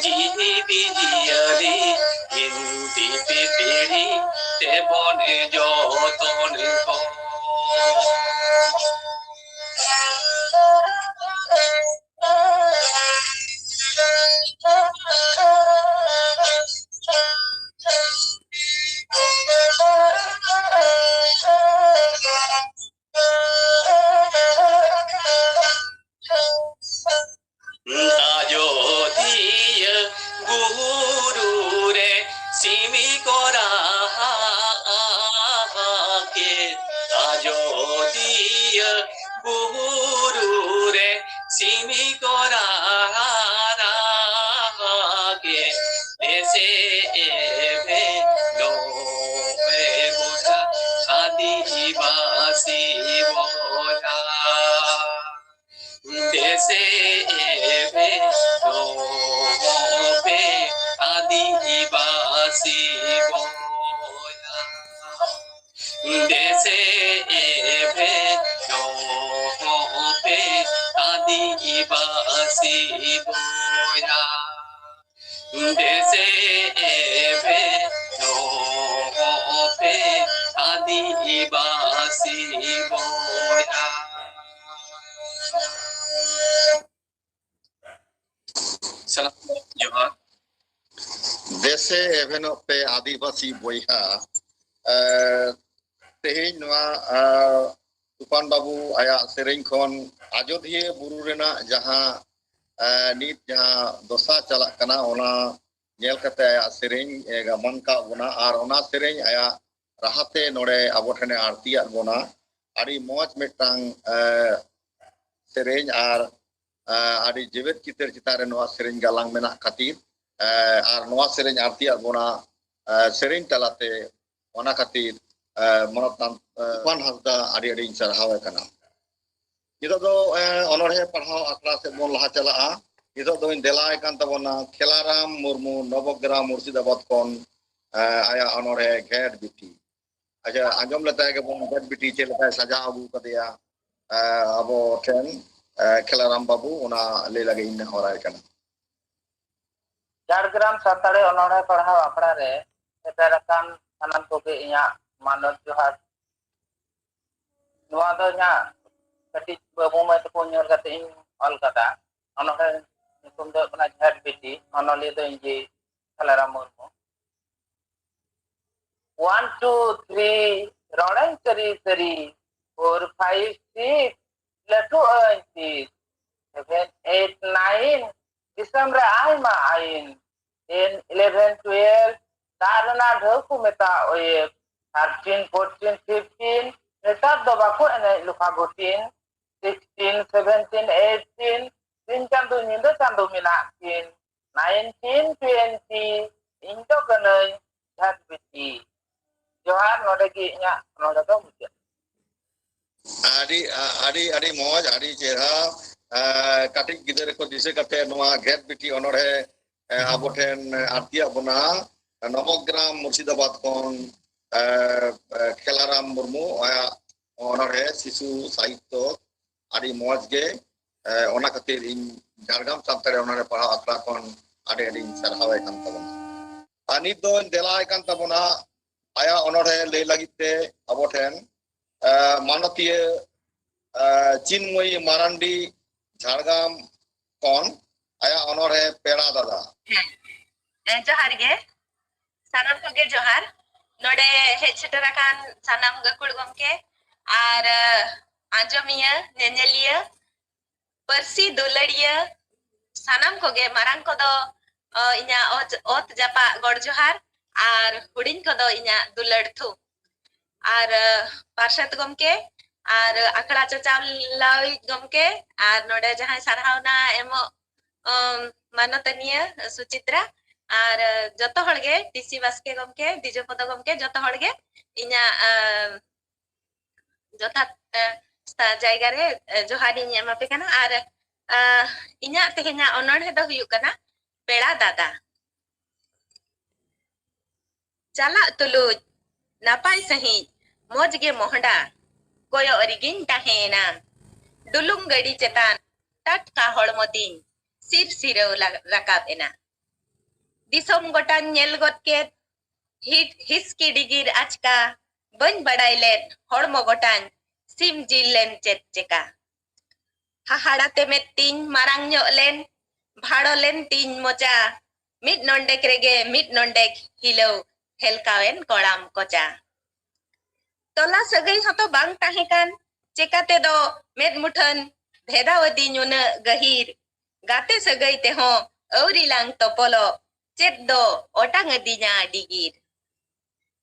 jibi jiari inti pipiri tebone jotone ko Ajodiya guru re simi kora ke Ajodiya guru re simi kora ke ese eve no me buddha adivasi bola Dese eve no pe adivasi boya Dese eve no pe adivasi boya Dese eve no pe adivasi boya Salam Johar देशे एवेनो पे आदिवासी बोइहा तेहेन नवा तुफान बाबू आया सेरेंग खन आजोधिया बुरु रेना जहां नित जहां दोसा चला कना ओना नेल कते आया सेरेंग गमन का बोना आर ओना सेरेंग आया राहते नोडे आबो ठने आरतिया बोना आड़ी मौज मिटांग सेरेंग आर आड़ी जीवित चितर चितारे नवा सेरेंग गालांग मेना खातिर आर नवा सेरेंग आरतिया बोना सेरेंग तलाते ओना खातिर मनतान तुफान हासदा आड़ी आड़ी सरहावे कना इदो दो अनोढ़े पढ़ाओ आखड़ा से बोन लहा चला इदो दो देलाय कान तबोना खेलाराम मुर्मू नवग्राम मुर्शिदाबाद कोन आया अनोढ़े घेट बिटी अच्छा आंजम लेता के बोन घेट बिटी चे लेता सजा अगू कदिया अबो ठेन खेलाराम बाबू ओना ले लगे इन होराय कना झारग्राम सातारे अनोढ़े पढ़ाओ आखड़ा रे सेटरकान सानाम कोगे इया मानव जोहार नुआ दो nya कटी बाबू मैं तो ᱧᱮᱞ कते इन ऑल कदा अनोढ़े निकुम दो बना झट बिटी अनोली दो इंजी खेलाराम मुर्मू 1 2 3 रोड़न करी करी 4 5 6 लटू अंती 7 8 9 दिसंबर आई मा आइन 10 11 12 दारना ढोकु मेता ओए 13 14 15 नेता दो बाको एने luffa गोटिन 16 17 18 tin candu nindo candu minakin 19 20 indo kanai dhat biti johar node ki nya node do mujhe आड़ी मौज आड़ी चेहरा काटिक गिदरे को दिसे कते नवा घेट बिटी अनोढ़े आबो ठेन आरतिया बोना नवग्राम मुर्शिदाबाद कोन खेलाराम मुर्मू आया अनोढ़े शिशु साहित्य आड़ी मौज गे ओना खातिर इन झारग्राम सातारे ओनारे पढ़ा आखड़ा कोन आड़ी आड़ी सरहावे कान तबोना आनी दो देलाय कान तबोना आया अनोढ़े ले लगिते आबो ठेन मानतीय चिन्मयी मारांडी झारग्राम कोन आया अनोढ़े पेड़ा दादा जोहार गे सानाम कोगे जोहार नोडे हेज सेटराकान सानाम गकुड़ गमके आर आंजमिया नेनेलिया परसी दुलड़िया सानाम कोगे मारांग कोदो इना ओत जापा गड़ जोहार आर हुडिन कोदो इना दुलड़ थु आर पार्षद गमके आर आखड़ा चचालाई गमके आर नोडे जहां सरहावना एमो मानतनिया सुचित्रा आर जतो हड़गे टीसी बास्के गमके दिजो पद गमके जतो हड़गे इना जथा जायगा रे जोहारी एमापे कना आर इना तेहेना अनोढ़े दो हुयु कना पेड़ा दादा चला तुलुज नापाय सही मोज गे मोहडा कोयो अरिगिन ताहेना डुलुंग गड़ी चेतान टटका हड़मो दिन सिर सिरव रकाब एना दिसोम गोटान नेल गद केत हिसकी डिगिर आचका बन बड़ाई लेन हड़मो गोटान सिम जिल लेन चेत चेका हाहाड़ा ते में तीन मारांग ᱧᱚᱜ लेन भाड़ो लेन तीन मोचा मिट नोंडेक रेगे मिट नोंडेक हिलो हेलकावेन कोड़ाम कोचा तोला सगई हतो बांग ताहेकान चेकाते दो मेद मुठन भेदावदी नुन गहीर गाते सगई ते हो औरी लांग तोपोलो चेत दो ओटांग दिना डिगिर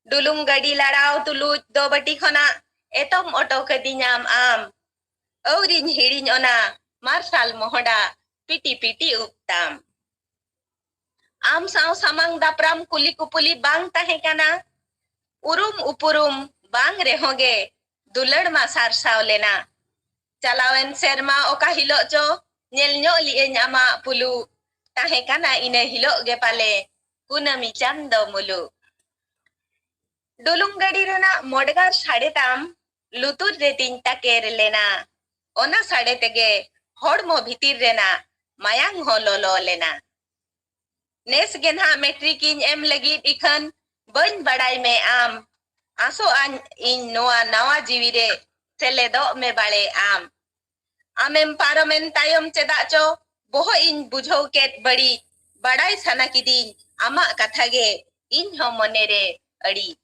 डुलुंग गड़ी लड़ाव तुलुज दो बटी खना एतम ओटो कदिनाम आम औरिन हिड़िन ओना मार्शल मोहडा पिटी पिटी उपताम आम साव सामांग दापराम कुली कुपुली बांग ताहेकाना उरुम उपुरुम बांग रेहोगे दुलड़ मा सारसाव लेना चलावेन सेरमा ओका हिलो चो नेल ᱧᱚᱜ लिएन आमा पुलु ताहेकाना इने हिलो गे पाले कुनामी चांदो मुलु डुलुंग गड़ी रेना मोडगार साड़े ताम लुतुर रे तीन ताकेर लेना ओना साड़े तेगे हड़मो भितिर रेना मायांग हो लोलो लेना नेस गेना मैट्रिक इन एम लगित इखन बन बड़ाई में आम आसो आन इन नोआ नवा जीवी रे सेलेदो में बाले आम आमेम पारमेन तायम चेदा चो बोहो इन बुझो केत बड़ी बड़ाई सना किदिन आमा कथा गे इन हो मने रे अड़ी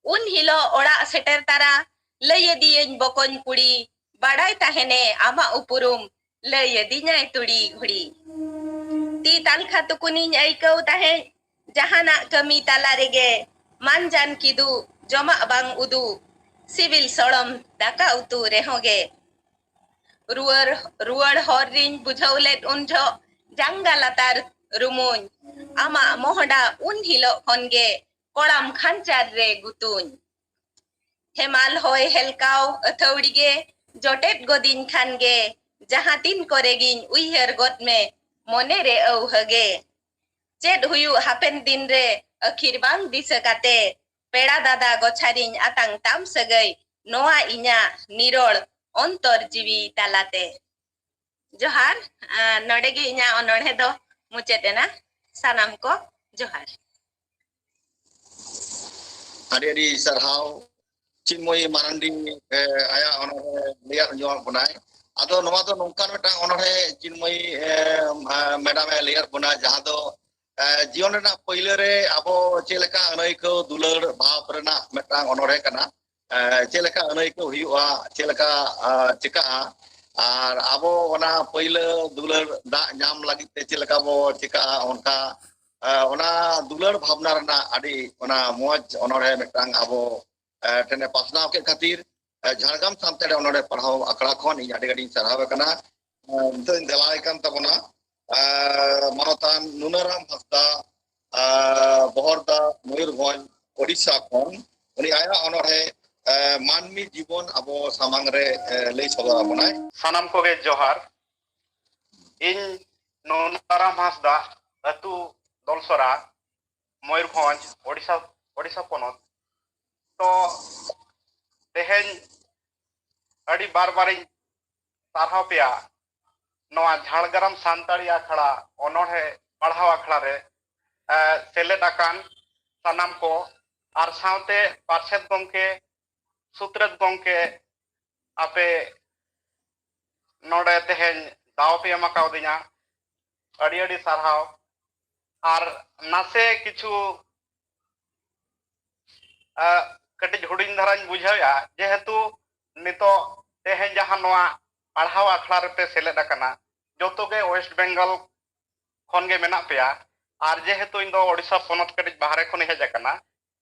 उन हिलो ओड़ा सेटर तारा लय दियन बकोन कुड़ी बड़ाई ताहेने आमा उपुरुम लय दिनाय तुड़ी घुड़ी ती तालखा तुकुनिन आइकौ ताहे जहाना कमी ताला रेगे मानजान किदु जमा बांग उदु सिविल सड़म दाका उतु रेहोगे रुअर हर रिन बुझौलेत उनझो जांगा लातार रुमुन आमा मोहडा उन हिलो खनगे कोड़ाम खानचार रे गुतुन हेमाल होय हेलकाव अथौड़ीगे जोटेट गोदिन खानगे जहाँ तीन कोरेगिन उइहर गोद में मोने रे औ हगे चेद हुयु हापेन दिन रे अखिर बांग दिसकाते पेड़ा दादा गोछारिन आतांग ताम सगई नोआ इन्या निरोल अंतर जीवी तालाते जोहार नडेगे इन्या अनोढ़े दो मुचेतेना सानाम को जोहार Adik sarhau Chinmoy Marandi aya onore liat nyuang punai ado noa do nongkan metang onore Chinmoy madam liat punai jaha do jion rena pहिले re abo cheleka anai ko dular bhab rena metang onore kana cheleka anai ko huyua cheleka chika ar abo ona pहिले dular da nyam lagi te cheleka bo chika onka ona dular bhavna rena adi ona moj onore metang abo tene pasnaw ke khatir Jharkhand Santare onore parhaw akra khon i adi gadi sarhaw kana din delai kan tabona manotan Nunaram Hasda Bohorda Mayurbhanj Odisha khon uni aya onore manmi jibon abo samang re lei sodor abonai sanam koge johar in Nunaram Hasda atu Dolsora Mayurbhanj Odisha ponot तो तेहेन अड़ी बार बार सारहाव पेया नवा झाड़ग्राम सानताड़ी आखड़ा अनोढ़े पढ़ाव आखड़ा रे सेलेद आकान सानाम को are सावते पार्षद गंके सूत्रद गंके आपे नोडे तेहेन दाव पे एमाकाव दिना अड़ी अड़ी सारहाव आर नासे किछु कटिज हुडिंग धाराñ बुझाया जेहेतु नितो तेहें जहां नोआ पढ़ाव आखड़ा रे पे सेलेद आकाना जोतो गे वेस्ट बेंगल खन गे मेना पेया आर जेहेतु इन दो ओडिशा पोनत कटिज बाहरे खन हेज आकाना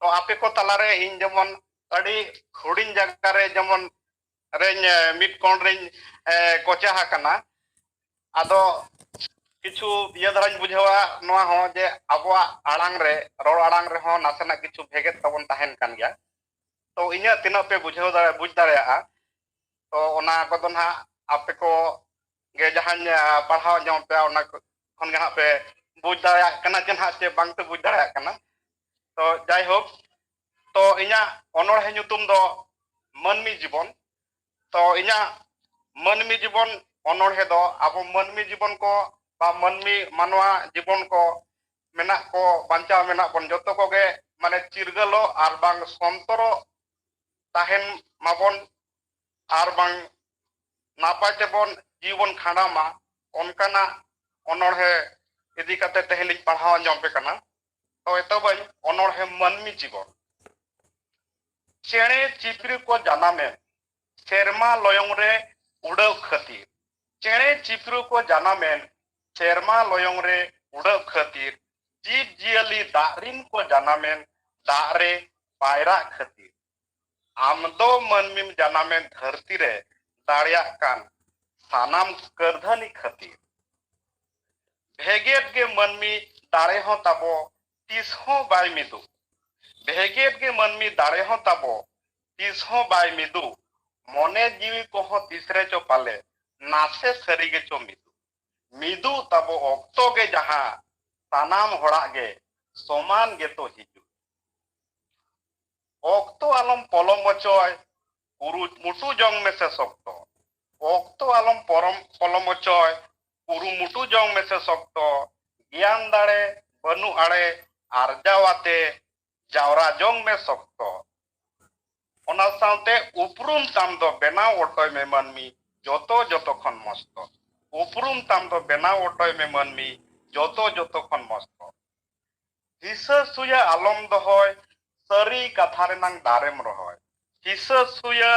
तो आपे को तला रे इन जेमन अड़ी हुडिंग जगह रे जेमन रेñ मिट कोन रेñ कोचा आकाना आदो किछु ये धाराñ बुझावा नोआ हो जे आबवा आड़ांग रे रोड आड़ांग रे हो नासेना किछु भेगेत तबन ताहेन कान गया तो इन्या तीना पे बुझ दाड़ा तो ओना को ना आपे को गे जहां पढ़ाव जम पे ओना खन गे पे बुझ दाड़ा कना जे ना चे बांग पे बुझ दाड़ा कना तो जाय होक तो इन्या अनोढ़े ᱧᱩᱛᱩᱢ दो मनमी जीवन तो इन्या मनमी जीवन अनोढ़े दो अब मनमी जीवन को बा मनमी मानवा जीवन को मेना को बांचा मेना बन जोतो को गे माने चिरगलो आर बांग संतरो ताहेन माबन आर बांग नापाय तेबन जीवन खांडा मा ओनकाना अनोढ़े इदी काते तेहेन लिख पढ़ाव आंजम पे कना तो एतबन अनोढ़े मनमी जीवन चेणे चिपरी को जानामे सेरमा लयंग रे उड़ाव खातिर चेणे चिपरू को जानामेन सेरमा लयंग रे उड़ाव खातिर जीव जियली दारिन को जानामेन दारे पायरा खातिर आमदो मनमिम जानामेन धरती रे दाड़िया कान सानाम करधनी खातिर भेगेट के मनमी दाड़े हो ताबो तीस हो बाय मिदु भेगेट के मनमी दाड़े हो ताबो तीस हो बाय मिदु मने जीवी को हो तीसरे चो पाले नासे सरीगे चो मिदु ताबो ऑक्तो के जहां सानाम होड़ा गे सोमान गे तो हिजु ऑक्तो आलम पलम मचोय उरु मुटु जंग में से सकतो ऑक्तो आलम परम पलम मचोय उरु मुटु जंग में से सकतो ज्ञान दाड़े बनु आड़े आरजावाते जावरा जंग में सकतो ओना साउते उपरुम ताम दो बेनाव ओटोय में मनमी जोतो जोतो खन मस्तो उपरुम ताम दो बेनाव ओटोय में मनमी जोतो जोतो खन मस्तो हिस्सा सुया आलम दहोय सरी कथा रेनांग दारेम रहोय हिस्सा सुया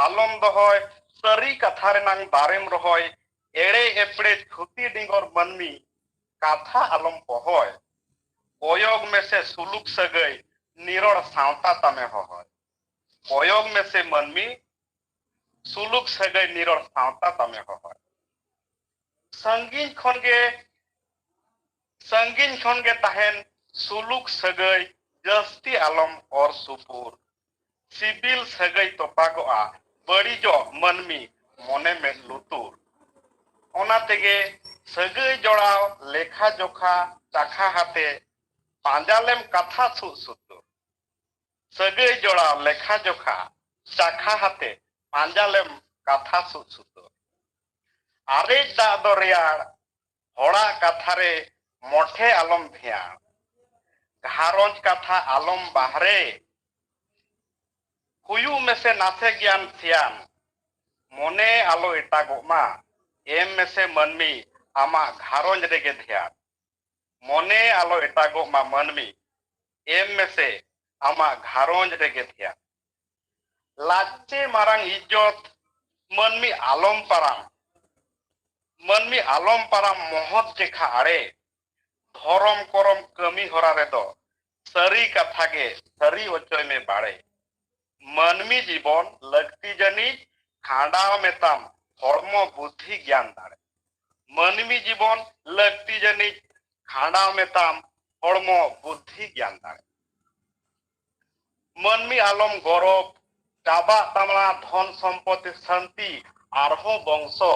आलम दहोय सरी कथा रेनांग दारेम रहोय एड़े एपड़े थुती डिंगोर मनमी कथा आलम पहोय कोयोग में से सुलुक सगई निरोड़ सावता तमे होय कोयोग में से मनमी सुलुक सगई निरोड़ सावता तमे होय संगीन खन गे ताहेन सुलुक सगई जस्ती आलम और सुपुर सिबिल सगई तोपागोआ बड़ी जो मनमी मोने में लुतुर ओना तेगे सगई जोड़ाव लेखा जोखा चाखा हाते पांजालेम कथा सुतुर सगई जोड़ाव लेखा जोखा चाखा हाते पांजालेम कथा सुतुर आरे दा दो रेयाड़ होड़ा कथा रे मोठे आलम ध्यान घारोंज कथा आलम बाहरे हुयु में से नाथे ज्ञान सियान मोने आलो एटागोमा एम में से मनमी आमा घारोंज रेगे ध्यान मोने आलो एटागोमा मनमी एम में से आमा घारोंज रेगे ध्यान लाचे मारांग इज्जत मनमी आलम पाराम मोहत जेखा आड़े धरम करम कमी होरा रे दो सरी कथा गे सरी ओचोय में बाड़े मनमी जीवन लगती जनी खांडाव में ताम हड़मो बुद्धि ज्ञान दाड़े मनमी जीवन लगती जनी खांडाव में ताम हड़मो बुद्धि ज्ञान दाड़े मनमी आलम गौरव चाबा तामला धन सम्पत्ति शांति आरहो वंशो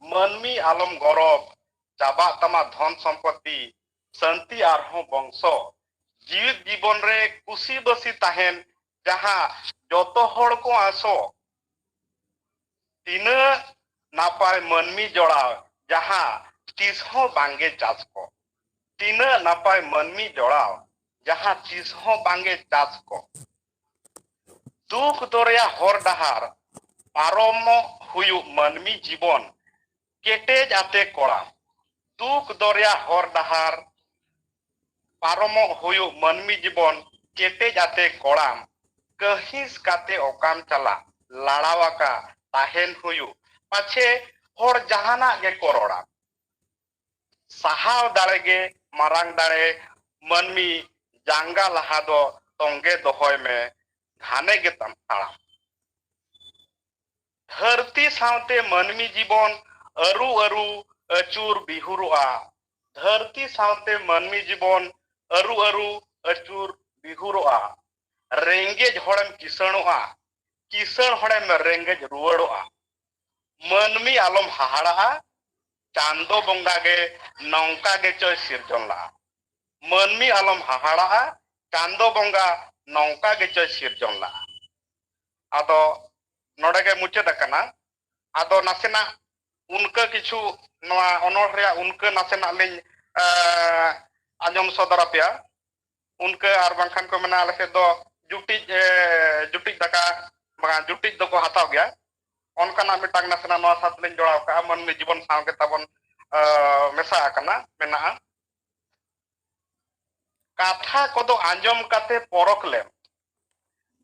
मनमी आलम गौरव चाबा तमा धन सम्पत्ति शांति आरहो वंशो जीवित जीवन रे कुशी बसी ताहेन जहां जोतो हड़ को आसो तीन नापाय मनमी जोड़ाव जहां तीस हो बांगे चास को तीन नापाय मनमी जोड़ाव जहां तीस हो बांगे चास को दुख दरिया हर डहार पारम हुयु मनमी जीवन केटेज आते कोड़ा दुख दरिया हर डहार पारम हुयु मनमी जीवन केटेज आते कोड़ाम कहिस काते ओकाम चला लाड़ावाका ताहेन हुयु पाछे हर जहाना गे कोरोड़ा साहाव दाड़े गे मारांग दाड़े मनमी जांगा लहा दो तोंगे दोहोय में घाने गे ताड़ा धरती सावते मनमी जीवन अरु अरु अचूर बिहुरुआ धरती सावते मनमी जीवन अरु अरु अचूर बिहुरुआ रेंगेज हड़म किसणुआ किसण हड़म रेंगेज रुवाड़ुआ मनमी आलम हाहाड़ा चांदो बंगा गे नौका गे चो सिरजनला मनमी आलम हाहाड़ा चांदो बंगा नौका गे चो सिरजनला आदो नोडे गे मुचाद कना आदो नासेना उनका किछु नवा अनोड़ रे उनका नासेना लिन आंजम सदर पेया उनके आर बांखान को मेना आले सेद दो जुटी दाका बा जुटी दो को हताव गया उनका मिटांग नासना नवा साथ लिन जोड़ाव का मनमी जीवन सावके ताबन मेसा आकना मेना कथा कोदो आंजम काते परक लेम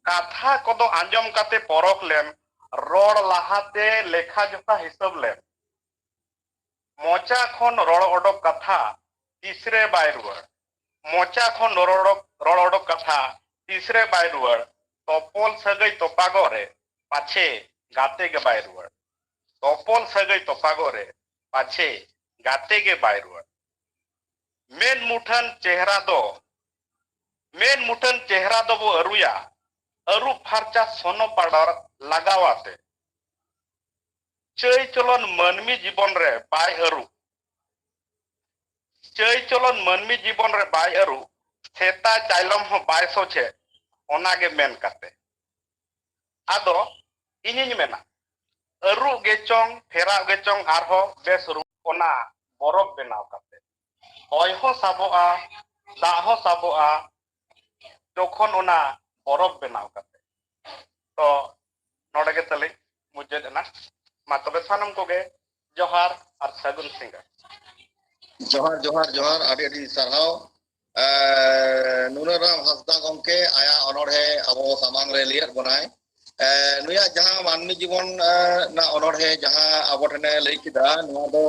कथा कोदो आंजम काते परक लेम रोड लाहाते लेखा जोखा हिसाब लेम मोचा खन रोड ओडक कथा तीसरे बाय रुवार मोचा खन रोड ओडक कथा तीसरे बाय रुवार तोपोल सगई तोपागो रे पाछे गाते के बाय रुवार तोपोल सगई तोपागो रे पाछे गाते के बाय रुवार मेन मुठन चेहरा दो वो अरुया अरु फारचा सोनो पाडर लगावाते चय चलन मनमी जीवन रे बाय अरु चय चलन मनमी जीवन रे बाय अरु सेता चाइलम हो बाय सोचे ओनागे मेन काते आदो इनिनि मेना अरु गेचोंग फेरा गेचोंग आरहो बेस रु ओना बरफ बेनाव काते होय हो साबोआ दा हो साबोआ तखन ओना बरफ बेनाव काते तो नोडे के तले मुझे देना मा तबे सानम कोगे जोहार और सगुन सिंगर जोहार जोहार जोहार आदि आदि सरहाव नुनाराम हंसदा गमके आया अनोढ़े अबो सामांग रे लियर बनाय नुया जहां मानवी जीवन ना अनोढ़े जहां अबो ठने लई किदा नुआ दो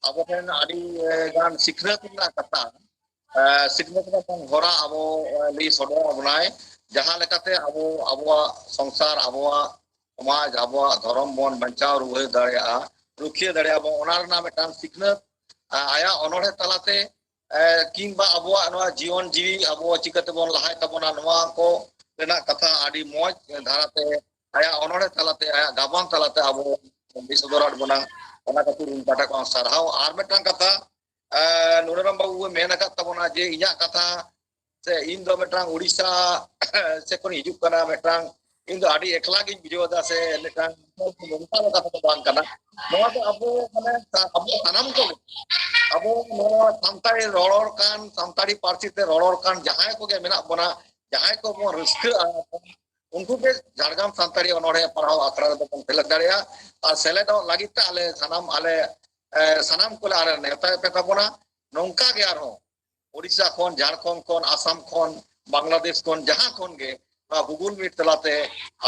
अबो ठन आदि गान सिखरत ना कथा सिखरत ना होरा अबो लई सदो बनाय जहां लेकाते अबो अबो संसार अबो समाज अबो धर्म बन बचाव रुहे दाड़िया रुखिया दाड़िया बो ओना रना मेटान सिखरत आया अनोढ़े तलाते किंबा अबो जीवन जीवी अबो चिकते बन लहाय तबना नवा को रेना कथा आदि मौज धाराते आया अनोढ़े तलाते आया गाबान तलाते अबो बिसदराट बना ओना खातिर इन पाटा को सरहाव आर मेटान कथा नुनाराम बाबू मेन अकत तबना जे इया कथा से इन दो मेटान उड़ीसा से कोन हिजुक कना मेटान इन दो आदि एकला गिन बिजोदा से मेटान नोंता कथा तो बांग कना नवा तो अबो माने अबो सानाम को अबो नवा सांताड़ी रोड़ोर कान सांताड़ी पार्सी ते रोड़ोर कान जहां को के मेना बना जहां को बो रस्का उनको के झारगाम सांताड़ी अनोढ़े पढ़ाओ आखड़ा रे बन सेलेक्ट दाड़िया और सेलेक्ट लागित आले सनाम को आले नेता पे तबना नोंका के आरो ओडिशा खोन झारखंड खोन आसाम खोन बांग्लादेश खोन जहां खोन के गूगल मीट तलाते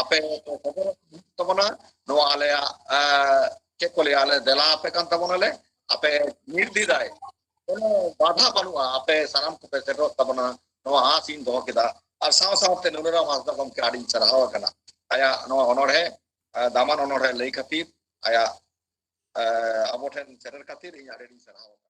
आपे खबर तबना नो आले के कोले आले देला आपे कान तबना ले आपे निर्दिदाय कोनो बाधा बनुआ आपे सनाम को पे सेटो तबना नो आसीन दो केदा और साव सावते नुनाराम हंसदा गमके आड़ी चढ़ाव कना आया नो अनोढ़े दामान अनोढ़े लई खातिर आया अबो ठेन सेटर खातिर इन आड़ी चढ़ाव